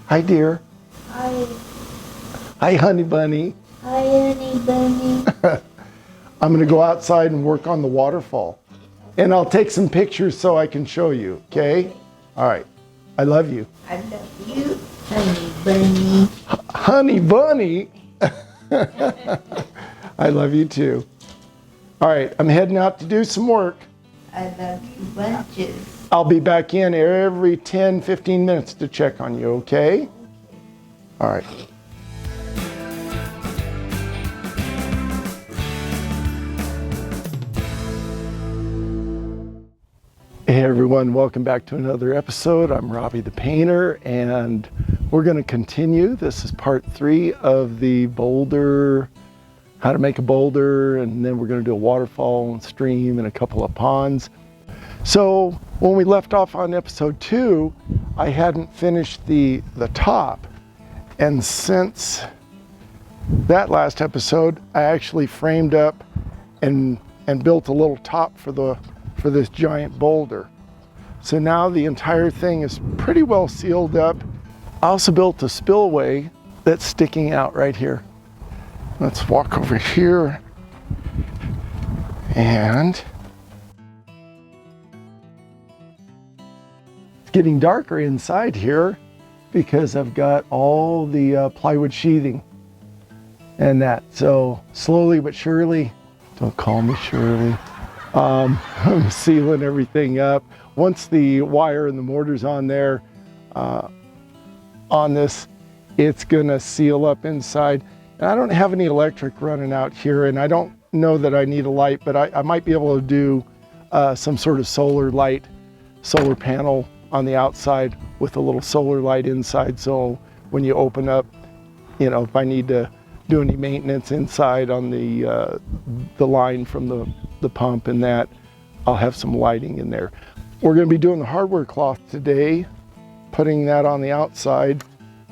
Hi, dear. Hi. Hi, honey bunny. Hi, honey bunny. I'm going to go outside and work on the waterfall. And I'll take some pictures so I can show you, okay? All right. I love you. I love you, honey bunny. Honey bunny? I love you too. All right, I'm heading out to do some work. I love you bunches. I'll be back in every 10, 15 minutes to check on you, okay? All right. Hey everyone, welcome back to another episode. I'm Robbie the Painter, and we're going to continue. This is part 3 of the boulder, how to make a boulder, and then we're going to do a waterfall and stream and a couple of ponds. So when we left off on episode 2, I hadn't finished the top, and since that last episode, I actually framed up and built a little top for this giant boulder. So now the entire thing is pretty well sealed up. I also built a spillway that's sticking out right here. Let's walk over here. And it's getting darker inside here because I've got all the plywood sheathing and that. So slowly but surely, don't call me Shirley, I'm sealing everything up. Once the wire and the mortar's on there, on this, it's gonna seal up inside. And I don't have any electric running out here, and I don't know that I need a light, but I might be able to do some sort of solar panel on the outside with a little solar light inside. So when you open up, you know, if I need to do any maintenance inside on the line from the pump and that, I'll have some lighting in there. We're going to be doing the hardware cloth today, putting that on the outside,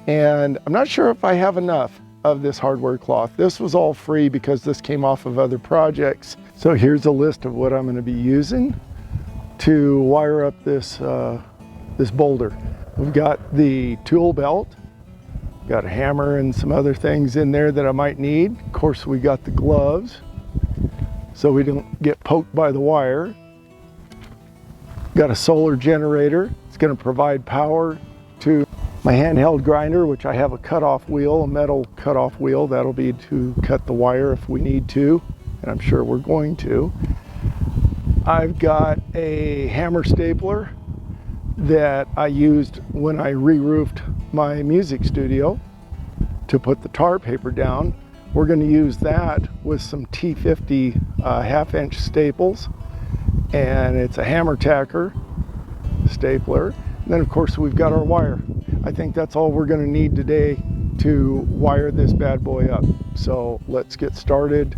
and I'm not sure if I have enough of this hardware cloth. This was all free because this came off of other projects. So here's a list of what I'm going to be using to wire up this this boulder. We've got the tool belt, got a hammer and some other things in there that I might need. Of course, we got the gloves so we don't get poked by the wire. Got a solar generator. It's going to provide power to my handheld grinder, which I have a cutoff wheel, a metal cutoff wheel. That'll be to cut the wire if we need to, and I'm sure we're going to. I've got a hammer stapler that I used when I re-roofed my music studio to put the tar paper down. We're going to use that with some T50 half-inch staples, and it's a hammer tacker stapler. And then of course we've got our wire. I think that's all we're going to need today to wire this bad boy up. So let's get started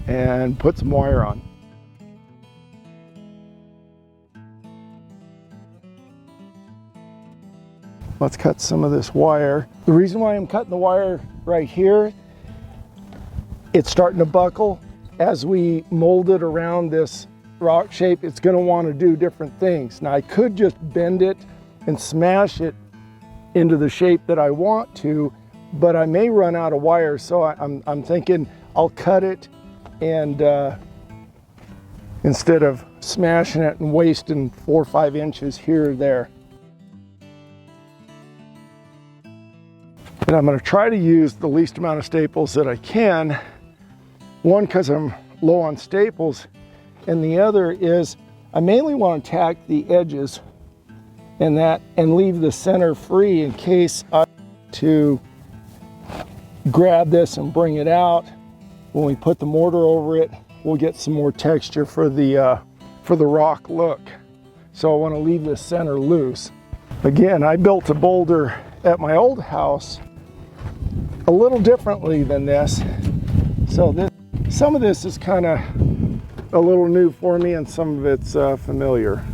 and put some wire on. Let's cut some of this wire. The reason why I'm cutting the wire right here, it's starting to buckle. As we mold it around this rock shape, it's going to want to do different things. Now I could just bend it and smash it into the shape that I want to, but I may run out of wire, so I'm thinking I'll cut it, and instead of smashing it and wasting 4 or 5 inches here or there. And I'm going to try to use the least amount of staples that I can. One, because I'm low on staples, and the other is I mainly want to tack the edges and leave the center free in case I want to grab this and bring it out. When we put the mortar over it, we'll get some more texture for the rock look. So I want to leave the center loose. Again, I built a boulder at my old house a little differently than this. So some of this is kind of a little new for me, and some of it's familiar.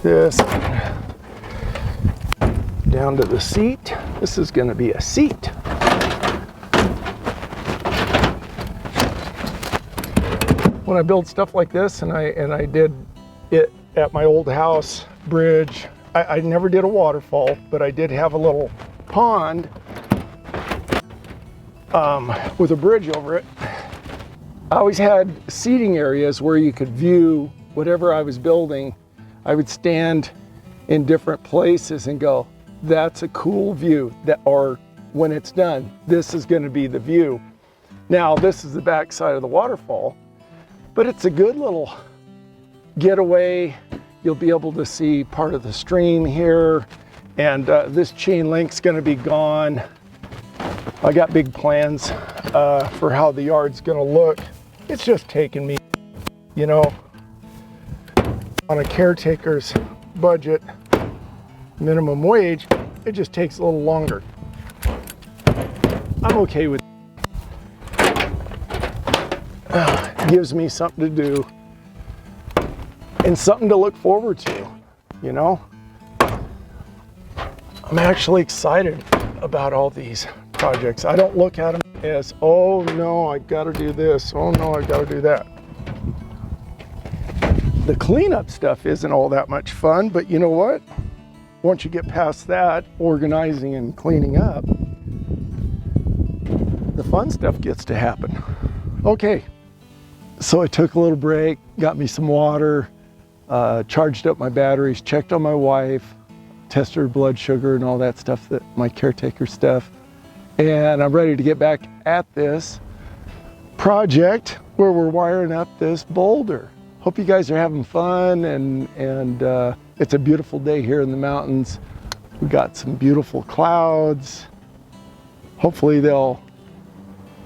this down to the seat. This is going to be a seat. When I build stuff like this, and I did it at my old house bridge, I never did a waterfall, but I did have a little pond with a bridge over it. I always had seating areas where you could view whatever I was building. I would stand in different places and go, that's a cool view, or when it's done, this is going to be the view. Now this is the back side of the waterfall, but it's a good little getaway. You'll be able to see part of the stream here, and this chain link's going to be gone. I got big plans for how the yard's going to look. It's just taken me, you know, on a caretaker's budget, minimum wage, it just takes a little longer. I'm okay with it. Gives me something to do and something to look forward to, you know. I'm actually excited about all these projects. I don't look at them as, oh no, I gotta do this, oh no, I gotta do that. The cleanup stuff isn't all that much fun, but you know what? Once you get past that, organizing and cleaning up, the fun stuff gets to happen. Okay, so I took a little break, got me some water, charged up my batteries, checked on my wife, tested her blood sugar and all that stuff, that my caretaker stuff. And I'm ready to get back at this project where we're wiring up this boulder. Hope you guys are having fun, and it's a beautiful day here in the mountains. We got some beautiful clouds. Hopefully they'll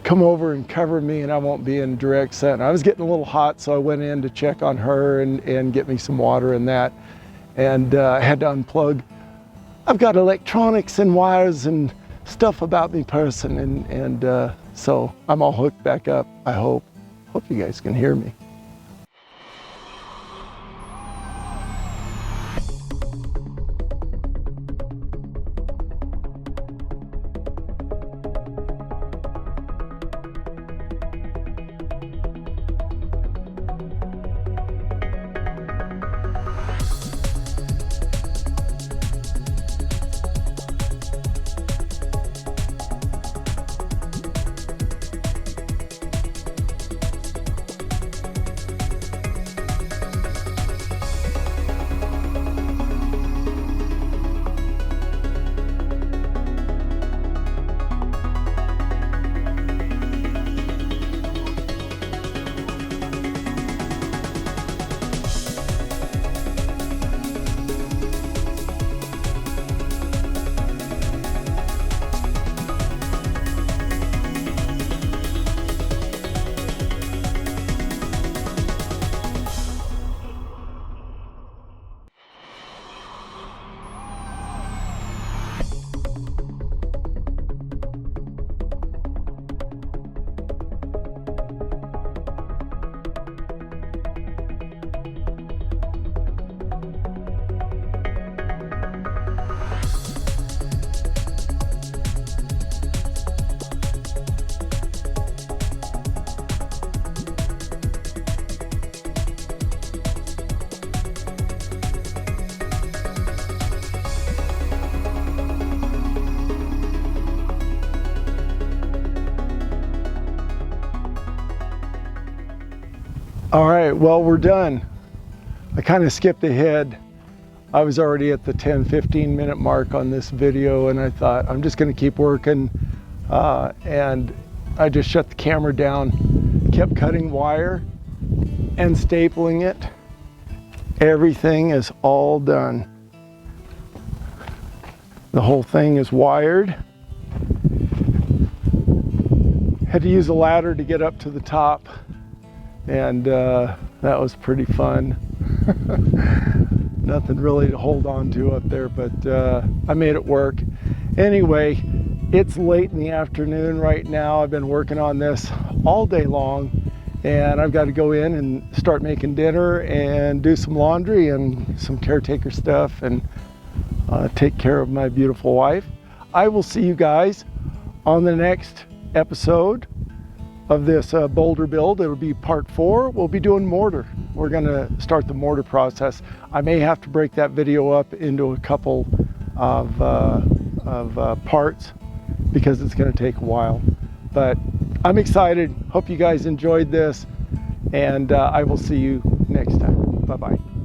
come over and cover me and I won't be in direct sun. I was getting a little hot, so I went in to check on her and get me some water and that. And I had to unplug. I've got electronics and wires and stuff about me person, and so I'm all hooked back up, I hope. Hope you guys can hear me. All right, well, we're done. I kind of skipped ahead. I was already at the 10-15 minute mark on this video, and I thought I'm just gonna keep working. And I just shut the camera down, kept cutting wire and stapling it. Everything is all done. The whole thing is wired. Had to use a ladder to get up to the top, and that was pretty fun. Nothing really to hold on to up there, but I made it work. Anyway, it's late in the afternoon right now. I've been working on this all day long, and I've got to go in and start making dinner and do some laundry and some caretaker stuff and take care of my beautiful wife. I will see you guys on the next episode of this boulder build. It'll be part 4. We'll be doing mortar. We're going to start the mortar process. I may have to break that video up into a couple of parts because it's going to take a while. But I'm excited. Hope you guys enjoyed this, and I will see you next time. Bye-bye.